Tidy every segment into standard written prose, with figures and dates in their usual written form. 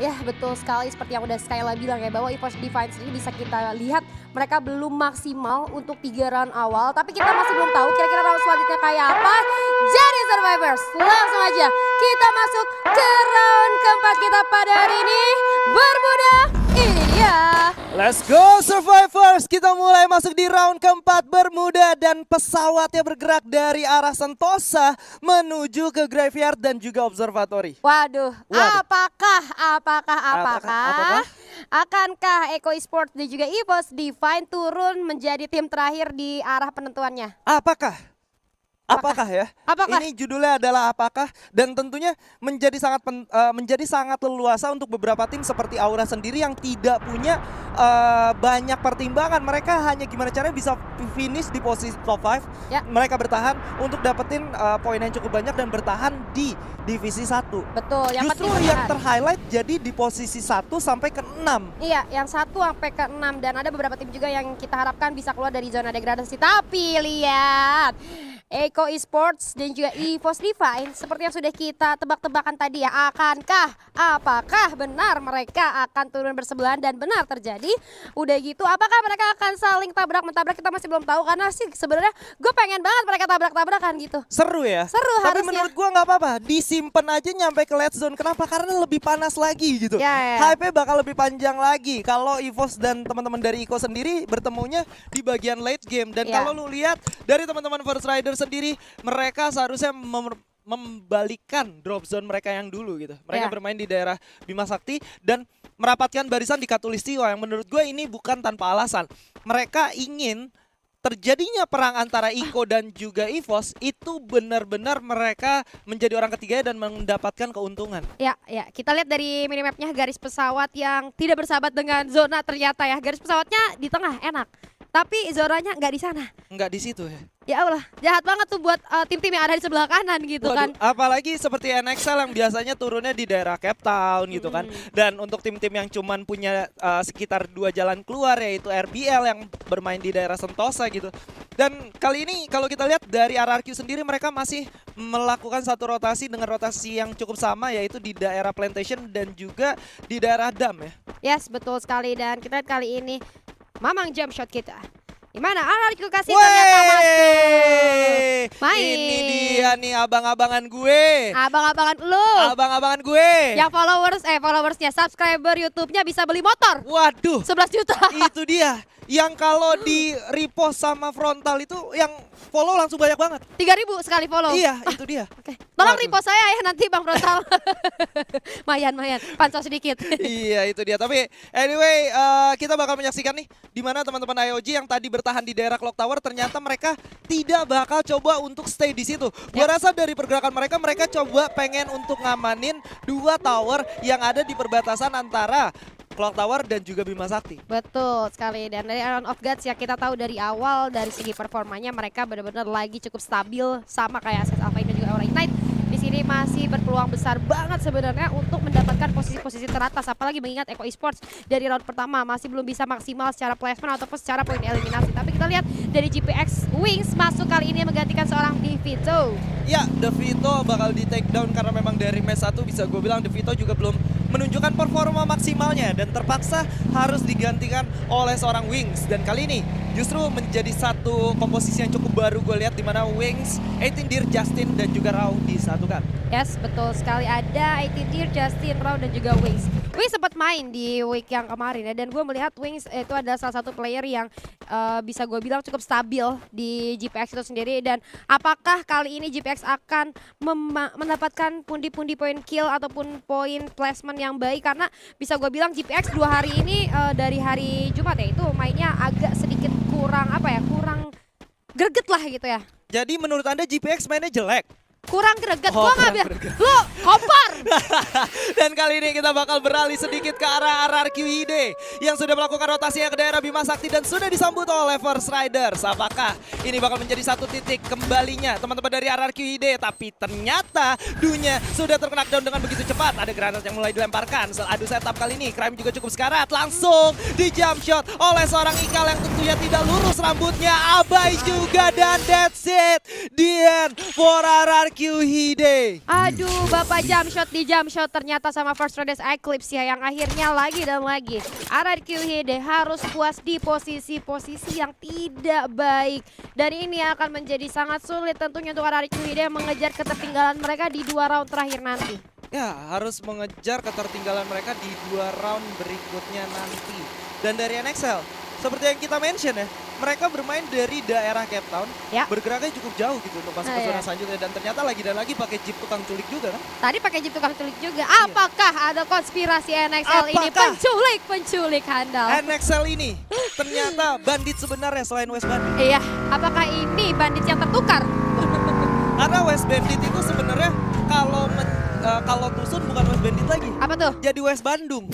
Ya betul sekali seperti yang udah Skyla bilang ya bahwa EVOS Defiance ini bisa kita lihat mereka belum maksimal untuk 3 round awal. Tapi kita masih belum tahu kira-kira round selanjutnya kayak apa. Jadi Survivors langsung aja kita masuk ke round keempat kita pada hari ini. Bermuda ini dia. Let's go Survivors, kita mulai masuk di round keempat Bermuda dan pesawatnya bergerak dari arah Sentosa menuju ke Graveyard dan juga Observatory. Waduh, apakah? Apakah? Akankah Eko Esports dan juga EVOS Define turun menjadi tim terakhir di arah penentuannya? Apakah ya? Apakah? Ini judulnya adalah apakah, dan tentunya menjadi sangat leluasa untuk beberapa tim seperti Aura sendiri yang tidak punya banyak pertimbangan. Mereka hanya gimana caranya bisa finish di posisi top 5. Ya. Mereka bertahan untuk dapetin poin yang cukup banyak dan bertahan di divisi 1. Betul, yang Justru penting yang bertahan. terhighlight jadi di posisi 1 sampai ke 6. Iya, yang 1 sampai ke 6 dan ada beberapa tim juga yang kita harapkan bisa keluar dari zona degradasi. Tapi lihat, Eko Esports dan juga EVOS Define seperti yang sudah kita tebak-tebakan tadi ya. Apakah benar mereka akan turun bersebelahan dan benar terjadi? Udah gitu, apakah mereka akan saling tabrak-mentabrak? Kita masih belum tahu karena sih sebenarnya gue pengen banget mereka tabrak-tabrakan gitu. Seru ya? Seru Tapi harusnya. menurut gua nggak apa-apa, disimpan aja nyampe ke late zone. Kenapa? Karena lebih panas lagi gitu. Ya. Hype-nya bakal lebih panjang lagi kalau EVOS dan teman-teman dari Iko sendiri bertemunya di bagian late game. Dan Ya. kalau lu lihat dari teman-teman First Rider sendiri, mereka seharusnya membalikan drop zone mereka yang dulu gitu. Mereka Ya. bermain di daerah Bima Sakti dan merapatkan barisan di Katulistiwa yang menurut gue ini bukan tanpa alasan. Mereka ingin terjadinya perang antara Iko dan juga EVOS itu benar-benar mereka menjadi orang ketiga dan mendapatkan keuntungan. Ya, kita lihat dari minimapnya garis pesawat yang tidak bersahabat dengan zona ternyata ya. Garis pesawatnya di tengah enak, tapi zonanya nggak di sana. Nggak di situ ya. Ya Allah, jahat banget tuh buat tim-tim yang ada di sebelah kanan gitu kan. Apalagi seperti NXL yang biasanya turunnya di daerah Cape Town gitu kan. Dan untuk tim-tim yang cuman punya sekitar 2 jalan keluar yaitu RBL yang bermain di daerah Sentosa gitu. Dan kali ini kalau kita lihat dari RRQ sendiri mereka masih melakukan satu rotasi dengan rotasi yang cukup sama yaitu di daerah Plantation dan juga di daerah Dam ya. Yes, betul sekali dan kita lihat kali ini Mamang jump shot kita. Gimana? RRQ kasih ternyata masuk. Main. Ini dia nih abang-abangan gue. Abang-abangan lu. Abang-abangan gue. Yang followersnya subscriber YouTube-nya bisa beli motor. Waduh. 11 juta. Itu dia. Yang kalau di repost sama frontal itu yang follow langsung banyak banget. 3.000 sekali follow. Iya, itu dia. Oke. Tolong Waduh. repost saya ya nanti Bang Frontal. Mayan, pansos sedikit. Iya, itu dia. Tapi anyway, kita bakal menyaksikan nih di mana teman-teman IOG yang tadi bertahan di daerah Clock Tower ternyata mereka tidak bakal coba untuk stay di situ. Gua rasa dari pergerakan mereka coba pengen untuk ngamanin 2 tower yang ada di perbatasan antara Clock Tower dan juga Bima Sakti. Betul sekali dan dari Iron of Gods ya kita tahu dari awal dari segi performanya mereka benar-benar lagi cukup stabil sama kayak SS Alpha dan juga Aura Ignite. Di sini masih berpeluang besar banget sebenarnya untuk mendapatkan posisi-posisi teratas apalagi mengingat Eko Esports dari round pertama masih belum bisa maksimal secara placement ataupun secara poin eliminasi. Tapi kita lihat dari GPX Wings masuk kali ini menggantikan seorang Devito. Ya, Devito bakal di take down karena memang dari match 1 bisa gue bilang Devito juga belum menunjukkan performa maksimalnya dan terpaksa harus digantikan oleh seorang Wings. Dan kali ini justru menjadi satu komposisi yang cukup baru gue lihat di mana Wings, 18 Deer, Justin dan juga Rao disatukan. Yes, betul sekali ada 18 Deer, Justin, Rao dan juga Wings. Wings sempat main di week yang kemarin ya dan gue melihat Wings itu adalah salah satu player yang bisa gue bilang cukup stabil di GPX itu sendiri dan apakah kali ini GPX akan mendapatkan pundi-pundi poin kill ataupun poin placement yang baik karena bisa gue bilang GPX 2 hari ini dari hari Jumat ya itu mainnya agak sedikit kurang greget lah gitu ya. Jadi menurut Anda GPX mainnya jelek? Kurang greget, Oh, gua nggak kurang biar greget. lu kompar. Dan kali ini kita bakal beralih sedikit ke arah RRQ ID yang sudah melakukan rotasinya ke daerah Bima Sakti dan sudah disambut oleh First Riders. Apakah ini bakal menjadi satu titik kembalinya teman-teman dari RRQ ID? Tapi ternyata dunya sudah terkena down dengan begitu cepat. Ada granat yang mulai dilemparkan. Adu setup kali ini Crime juga cukup sekarat. Langsung di jump shot oleh seorang Ikal yang tentunya tidak lurus rambutnya. Abai juga dan that's it. The end for RRQ QHD. Aduh, Bapak jump shot di jump shot ternyata sama First Riders Eclipse ya, yang akhirnya lagi dan lagi RRQ Hide harus puas di posisi-posisi yang tidak baik. Dan ini akan menjadi sangat sulit tentunya untuk RRQ Hide mengejar ketertinggalan mereka di 2 round terakhir nanti. Ya, harus mengejar ketertinggalan mereka di 2 round berikutnya nanti. Dan dari NXL, seperti yang kita mention ya, mereka bermain dari daerah Cape Town, Ya. bergeraknya cukup jauh gitu untuk masuk ke zona Ya. selanjutnya. Dan ternyata lagi dan lagi pakai jeep tukang culik juga kan. Tadi pakai jeep tukang culik juga. Apakah ada konspirasi NXL ini Apakah? penculik handal? NXL ini ternyata bandit sebenarnya selain West Bandit. Iya, apakah ini bandit yang tertukar? Karena West Bandit itu sebenarnya kalau Tusun bukan West Bandit lagi, Apa tuh? jadi West Bandung.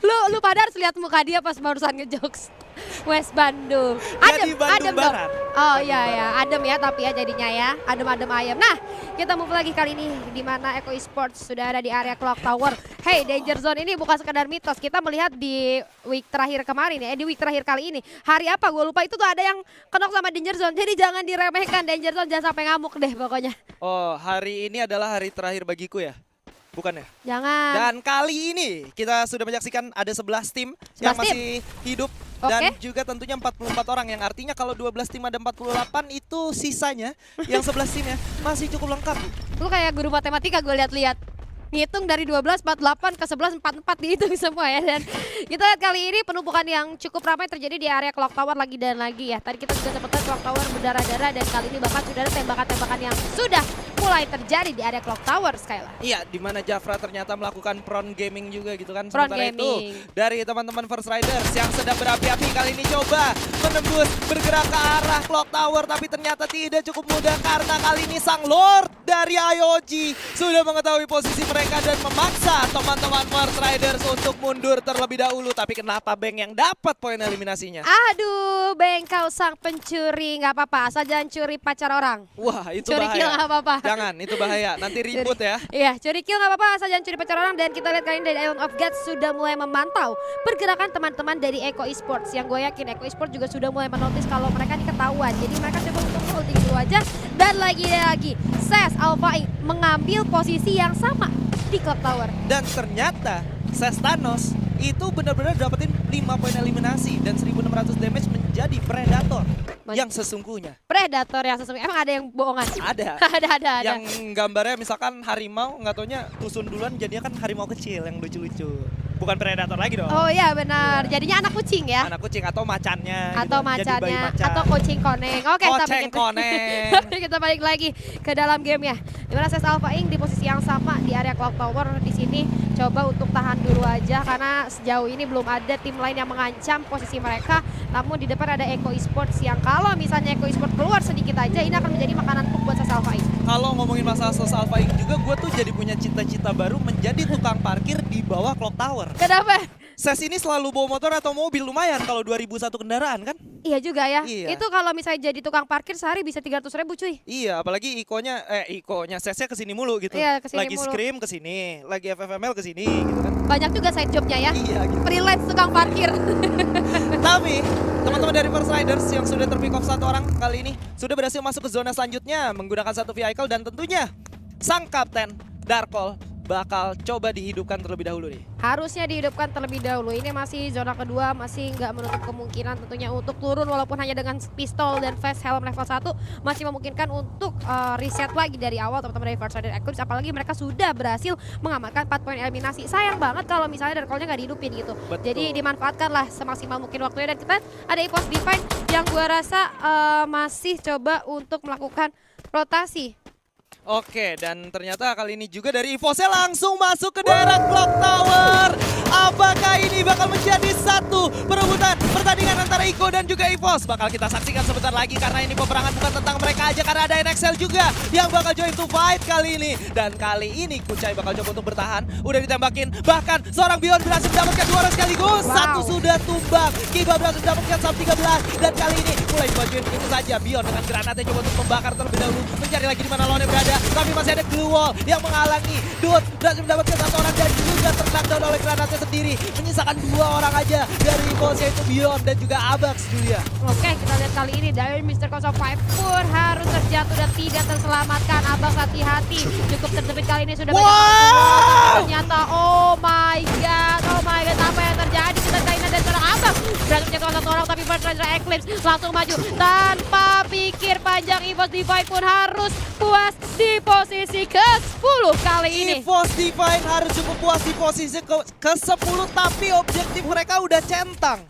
Lu pada harus lihat muka dia pas barusan ngejokes. West Bandung. Jadi Bandung adem dong. Barat. Oh iya ya, adem ya tapi ya jadinya ya. Adem-adem ayam. Nah, kita move lagi kali ini di mana Eko Esports sudah ada di area Clock Tower. Hey, Danger Zone ini bukan sekedar mitos. Kita melihat di week terakhir kemarin ya, di week terakhir kali ini. Hari apa gue lupa, itu tuh ada yang kenok sama Danger Zone. Jadi jangan diremehkan Danger Zone, jangan sampai ngamuk deh pokoknya. Oh, hari ini adalah hari terakhir bagiku ya? Bukan ya? Jangan. Dan kali ini kita sudah menyaksikan ada 11 tim yang 11 tim. masih hidup. Dan juga tentunya 44 orang, yang artinya kalau 12 tim ada 48, itu sisanya yang 11 timnya masih cukup lengkap. Lu kayak guru matematika gue lihat-lihat. Ngitung dari 12, 48 ke 11, 44 dihitung semua ya. Dan kita lihat kali ini penumpukan yang cukup ramai terjadi di area Clock Tower lagi dan lagi ya. Tadi kita sudah sempat Clock Tower berdarah-darah dan kali ini bahkan sudah ada tembakan-tembakan yang sudah mulai terjadi di area Clock Tower, Skyla. Iya, di mana Jafra ternyata melakukan prone gaming juga gitu kan. Prone Sementara gaming. itu dari teman-teman First Riders yang sedang berapi-api kali ini coba menembus bergerak ke arah Clock Tower, tapi ternyata tidak cukup mudah karena kali ini sang Lord dari IOG sudah mengetahui posisi mereka dan memaksa teman-teman First Riders untuk mundur terlebih dahulu. Tapi kenapa Beng yang dapat poin eliminasinya? Aduh, Beng, kau sang pencuri, nggak apa-apa, asal jangan curi pacar orang. Wah, itu Curi kill bahaya. nggak apa-apa. Jangan, itu bahaya. Nanti ribut ya. Iya, curi kill nggak apa-apa, asal jangan curi pacar orang. Dan kita lihat kali ini dari Island of Gods sudah mulai memantau pergerakan teman-teman dari Eko Esports. Yang gue yakin Eko Esports juga sudah mulai menotis kalau mereka ini ketahuan. Jadi mereka coba untuk holding dulu aja. Dan lagi-lagi, Ses Alpha Inc mengambil posisi yang sama di Clock Tower. Dan ternyata Sestanos itu benar-benar dapetin 5 poin eliminasi dan 1600 damage menjadi Predator yang sesungguhnya. Predator yang sesungguhnya, emang ada yang bohongan? Ada. ada. Yang gambarnya misalkan harimau, nggak taunya Tusun duluan jadinya kan harimau kecil yang lucu-lucu. Bukan Predator lagi dong. Oh iya benar, Iya. jadinya anak kucing ya? Anak kucing atau macannya. Atau gitu. Jadi bayi macannya, macan. atau kucing koneng. Oke, Koceng koneng. Tapi kita balik lagi ke dalam game ya. Dimana Ses Alpha Inc di posisi yang sama di area Clock Tower. Di sini coba untuk tahan dulu aja karena sejauh ini belum ada tim lain yang mengancam posisi mereka. Namun di depan ada Eko Esports yang kalau misalnya Eko Esports keluar sedikit aja, ini akan menjadi makanan empuk buat Ses Alpha Inc. Kalau ngomongin masalah Ses Alpha Inc juga, gue tuh jadi punya cita-cita baru menjadi tukang parkir di bawah Clock Tower. Kenapa? Ses ini selalu bawa motor atau mobil, lumayan kalau 2001 kendaraan kan? Iya juga ya. Iya. Itu kalau misalnya jadi tukang parkir sehari bisa 300.000 cuy. Iya, apalagi Ikonya Sesnya kesini mulu gitu. Iya, kesini lagi mulu. Scream kesini, lagi FFML kesini gitu kan. Banyak juga side jobnya ya. Iya gitu. Freelance tukang parkir. Tapi teman-teman dari First Riders yang sudah terpick off 1 orang kali ini sudah berhasil masuk ke zona selanjutnya menggunakan 1 vehicle, dan tentunya sang kapten Darkol bakal coba dihidupkan terlebih dahulu nih. Harusnya dihidupkan terlebih dahulu. Ini masih zona kedua, masih nggak menutup kemungkinan tentunya untuk turun walaupun hanya dengan pistol dan fast helm level 1 masih memungkinkan untuk reset lagi dari awal teman-teman dari First Rider Eclipse, apalagi mereka sudah berhasil mengamankan 4 poin eliminasi. Sayang banget kalau misalnya Darkolnya nggak dihidupin gitu. Betul. Jadi dimanfaatkanlah semaksimal mungkin waktunya, dan kita ada EVOS Divine yang gua rasa masih coba untuk melakukan rotasi. Oke, dan ternyata kali ini juga dari EVOS langsung masuk ke daerah Clock Tower. Apakah ini bakal menjadi satu perebutan pertandingan antara Iko dan juga EVOS? Bakal kita saksikan sebentar lagi karena ini peperangan bukan tentang mereka aja, karena ada NXL juga yang bakal join to fight kali ini. Dan kali ini Kucai bakal coba untuk bertahan, udah ditembakin, bahkan seorang Bion berhasil mendapatkan 2 orang sekaligus. Wow. Satu sudah tumbang, Kiba berhasil mendapatkan sub 13, dan kali ini mulai dimajuin begitu saja. Bion dengan granatnya coba untuk membakar terlebih dahulu, mencari lagi di mana lawannya berada, tapi masih ada glue wall yang menghalangi. Dude berhasil mendapatkan 1 orang dan juga terknckdown oleh granatnya sendiri, menyisakan 2 orang aja dari EVOS, yaitu Bion dan juga Abax Julia. Oke, kita lihat kali ini dari Mr. Koso 5 pun harus terjatuh dan tidak terselamatkan. Abax hati-hati, cukup terjepit kali ini sudah banyak orang. Ternyata oh my god, apa yang terjadi? Kita kali ini ada seorang Abax berhasil menjatuhkan satu orang, tapi First Rider Eclipse langsung maju tanpa pikir panjang. EVOS Divine pun harus puas di posisi ke-10 kali ini. EVOS Divine harus cukup puas di posisi ke-10, tapi objektif mereka udah centang.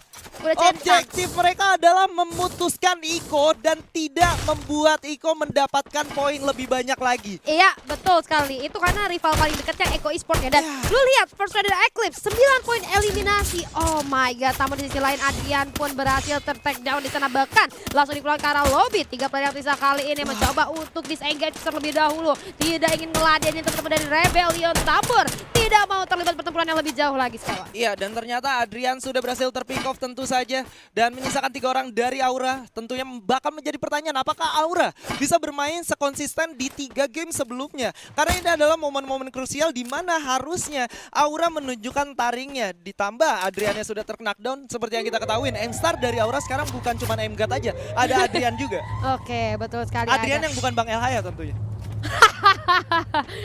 Objektif mereka adalah memutuskan Iko dan tidak membuat Iko mendapatkan poin lebih banyak lagi. Iya, betul sekali. Itu karena rival paling dekatnya Eko Esports ya. Dan lu lihat First Rider Eclipse 9 poin eliminasi. Oh my god, namun di sisi lain Adrian pun berhasil ter-take down di sana, bahkan langsung dikeluarkan ke arah lobby. 3 player yang tersisa kali ini mencoba untuk disengage terlebih dahulu. Tidak ingin ngeladenin teman-teman dari Rebellion Tabur. Tidak mau terlibat pertempuran yang lebih jauh lagi sekarang. Iya, dan ternyata Adrian sudah berhasil terpick off tentu saja. Dan menyisakan 3 orang dari Aura. Tentunya bakal menjadi pertanyaan, apakah Aura bisa bermain sekonsisten di 3 game sebelumnya? Karena ini adalah momen-momen krusial di mana harusnya Aura menunjukkan taringnya. Ditambah Adriannya sudah terknockdown seperti yang kita ketahui. Aimstar dari Aura sekarang bukan cuma Aimgat aja, ada Adrian juga. Oke, betul sekali. Adrian yang bukan Bang Elhaya tentunya.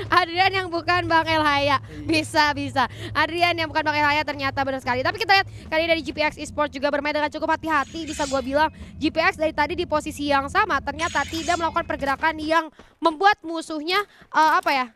Adrian yang bukan Bang Elhaya. Bisa. Adrian yang bukan Bang Elhaya ternyata benar sekali. Tapi kita lihat kali ini dari GPX Esports juga bermain dengan cukup hati-hati. Bisa gue bilang GPX dari tadi di posisi yang sama ternyata tidak melakukan pergerakan yang membuat musuhnya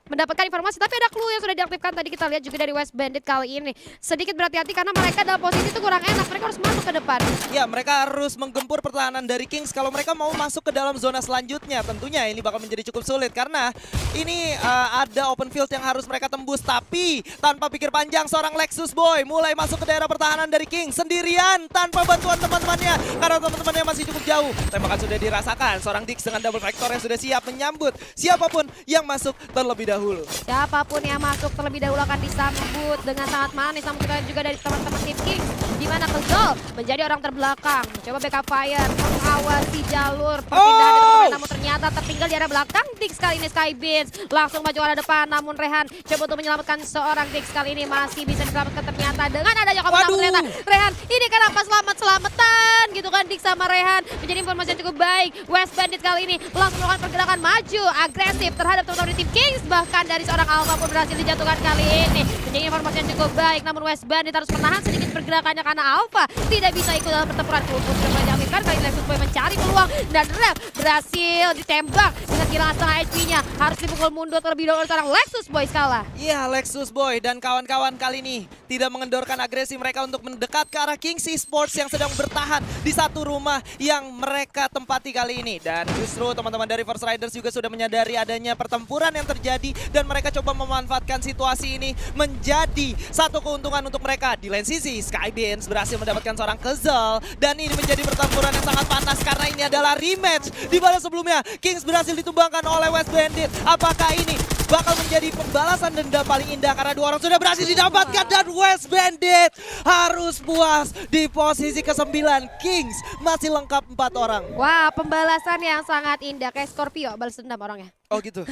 mendapatkan informasi. Tapi ada clue yang sudah diaktifkan tadi kita lihat juga dari West Bandit kali ini. Sedikit berhati-hati karena mereka dalam posisi itu kurang enak. Mereka harus masuk ke depan. Ya, mereka harus menggempur pertahanan dari Kings kalau mereka mau masuk ke dalam zona selanjutnya. Tentunya ini bakal menjadi cukup sulit karena ini ada open field yang harus mereka tembus. Tapi tanpa pikir panjang seorang Lexus Boy mulai masuk ke daerah pertahanan dari King sendirian tanpa bantuan teman-temannya karena teman-temannya masih cukup jauh. Tembakan sudah dirasakan, seorang Dix dengan double vector yang sudah siap menyambut siapapun yang masuk terlebih dahulu. Siapapun yang masuk terlebih dahulu akan disambut dengan sangat manis. Namun kita lihat juga dari teman-teman tim King di mana Kezol menjadi orang terbelakang, mencoba backup fire, mengawasi jalur perpindahan dari teman-teman, namun ternyata tertinggal di arah belakang. Dix kali ini Skybeats langsung maju arah depan, namun Rehan coba untuk menyelamatkan seorang Dix kali ini masih bisa diselamatkan ternyata dengan adanya komen. Namun ternyata Rehan ini kenapa selamatan gitu kan. Dix sama Rehan menjadi informasi yang cukup baik. West Bandit kali ini langsung melakukan pergerakan maju agresif terhadap teman-teman tim Kings, bahkan dari seorang Alpha pun berhasil dijatuhkan kali ini. Menjadi informasi yang cukup baik, namun West Bandit harus menahan sedikit pergerakannya karena Alpha tidak bisa ikut dalam pertempuran. Kulupur sudah mulai diaktifkan kali ini. Lexus Boy mencari peluang dan Rev berhasil ditembak dengan kehilangan setengah HP-nya. Harus dipukul mundur terlebih dahulu oleh seorang Lexus Boy skala. Iya, Lexus Boy dan kawan-kawan kali ini tidak mengendorkan agresi mereka untuk mendekat ke arah Kings Esports yang sedang bertahan di satu rumah yang mereka tempati kali ini. Dan justru teman-teman dari First Riders juga sudah menyadari adanya pertempuran yang terjadi dan mereka coba memanfaatkan situasi ini menjadi satu keuntungan untuk mereka. Di lain sisi, Skybeams berhasil mendapatkan seorang Kezal dan ini menjadi pertempuran yang sangat panas karena ini adalah rematch di mana sebelumnya Kings berhasil ditumbangkan oleh West Bandit. Apakah ini bakal menjadi pembalasan denda paling indah karena 2 orang sudah berhasil didapatkan dan West Bandit harus puas di posisi ke-9. Kings masih lengkap 4 orang. Wah, pembalasan yang sangat indah kayak Scorpio balas dendam orangnya. Oh gitu.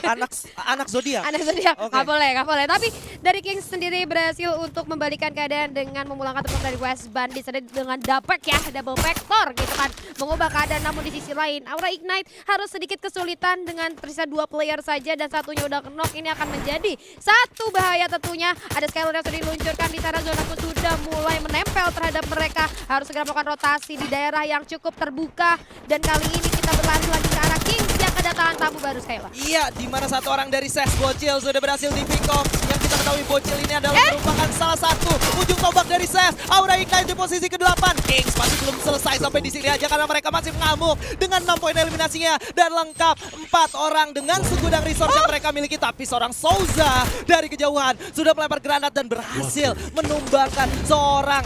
Anak zodiak. Anak zodiak. Oke. Nggak boleh. Tapi dari Kings sendiri berhasil untuk membalikan keadaan dengan memulangkan teman dari West Bandit dengan double vector gitu kan. Mengubah keadaan, namun di sisi lain Aura Ignite harus sedikit kesulitan dengan tersisa 2 player saja dan satunya udah knock. Ini akan menjadi satu bahaya tentunya. Ada Skylar yang sudah diluncurkan di sana, zona pun sudah mulai menempel terhadap mereka. Harus segera melakukan rotasi di daerah yang cukup terbuka dan kali ini kita berlari lagi ke arah Kings yang kedatangan tamu baru Skylar. Iya, di mana satu orang dari Ses Bocil sudah berhasil di pick off. Yang kita ketahui Bocil ini adalah merupakan salah satu ujung tombak dari Ses. Aura Ignite di posisi ke-8. Kings masih belum selesai sampai di sini aja karena mereka masih mengamuk dengan 6 poin eliminasinya dan lengkap 4 orang dengan segudang resource yang mereka miliki. Tapi seorang Souza dari kejauhan sudah melempar granat dan berhasil menumbangkan seorang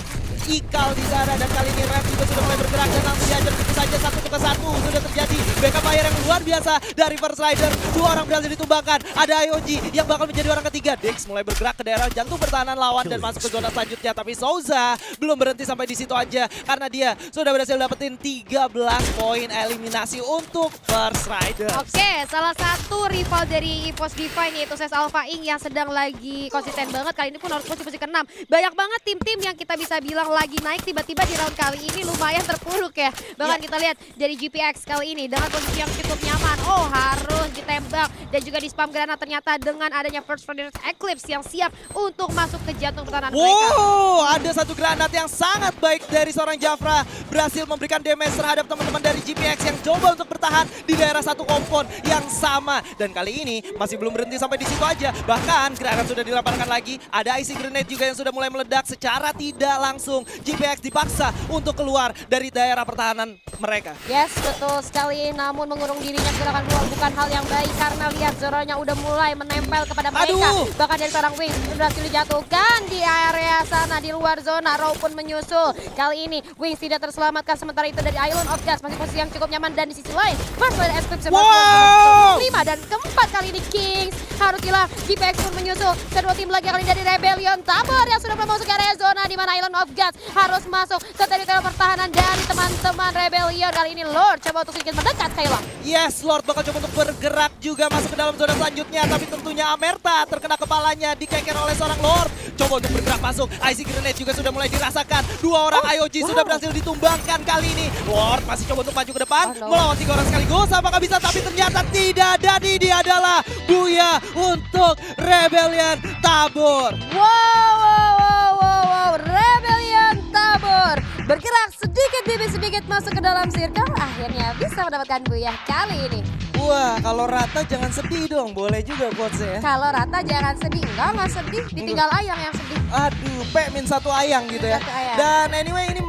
Ikal di sana dan kali ini Rev juga sudah mulai bergerak dan langsung diajar tentu saja 1 ke 1 sudah terjadi backup fire yang luar biasa dari First Rider. 2 orang berhasil ditumbangkan, ada IOG yang bakal menjadi orang ketiga. Dix mulai bergerak ke daerah jantung pertahanan lawan dan masuk ke zona selanjutnya, tapi Souza belum berhenti sampai di situ aja karena dia sudah berhasil dapetin 13 poin eliminasi untuk First Rider. Oke, salah satu rival dari EVOS Divine yaitu Ses Alpha Inc yang sedang lagi konsisten banget. Kali ini pun harus posisi ke-6. Banyak banget tim-tim yang kita bisa bilang lagi naik tiba-tiba di round kali ini lumayan terpuruk ya. Bahkan kita lihat dari GPX kali ini dengan posisi yang cukup nyaman. Oh, harus ditembak dan juga di spam granat ternyata dengan adanya First Predator Eclipse yang siap untuk masuk ke jantung pertahanan mereka. Wow, ada satu granat yang sangat baik dari seorang Jafra. Berhasil memberikan damage terhadap teman-teman dari GPX yang coba untuk bertahan di daerah satu kompon yang sama. Dan kali ini masih belum berhenti sampai di situ aja. Bahkan granat sudah dilemparkan lagi. Ada icy grenade juga yang sudah mulai meledak secara tidak langsung. GPX dipaksa untuk keluar dari daerah pertahanan mereka. Yes, betul sekali. Namun mengurung dirinya gerakan keluar bukan hal yang baik karena lihat Zoronya udah mulai menempel kepada mereka. Aduh. Bahkan dari seorang Wings berhasil dijatuhkan di area sana di luar zona. Raw pun menyusul. Kali ini Wings tidak terselamatkan, sementara itu dari Island of Gas masih posisi yang cukup nyaman dan di sisi lain First Lane Eclipse Wow. 5 dan keempat kali ini Kings harus hilang. GPX pun menyusul. Kedua tim lagi kali ini dari Rebellion Tabor yang sudah mulai masuk ke area zona di mana Island of Gas harus masuk ke teritori pertahanan dari teman-teman Rebellion. Kali ini Lord coba untuk sedikit mendekat Kayla. Yes, Lord bakal coba untuk bergerak juga masuk ke dalam zona selanjutnya. Tapi tentunya Amerta terkena kepalanya, dikeker oleh seorang Lord. Coba untuk bergerak masuk. Icy Grenade juga sudah mulai dirasakan. Dua orang IOG sudah berhasil ditumbangkan kali ini. Lord masih coba untuk maju ke depan. Melawan 3 orang sekaligus. Apakah bisa? Tapi ternyata tidak. Jadi dia adalah Buya untuk Rebellion Tabor. Wow. Rebellion Tabor bergerak sedikit demi sedikit masuk ke dalam circle. Akhirnya bisa mendapatkan Buya kali ini. Wah, kalau rata jangan sedih dong. Boleh juga quotes-nya ya. Kalau rata jangan sedih. Enggak sedih. Ditinggal ayang yang sedih. Aduh, P min satu ayang gitu ya. Satu ayang. Dan anyway ini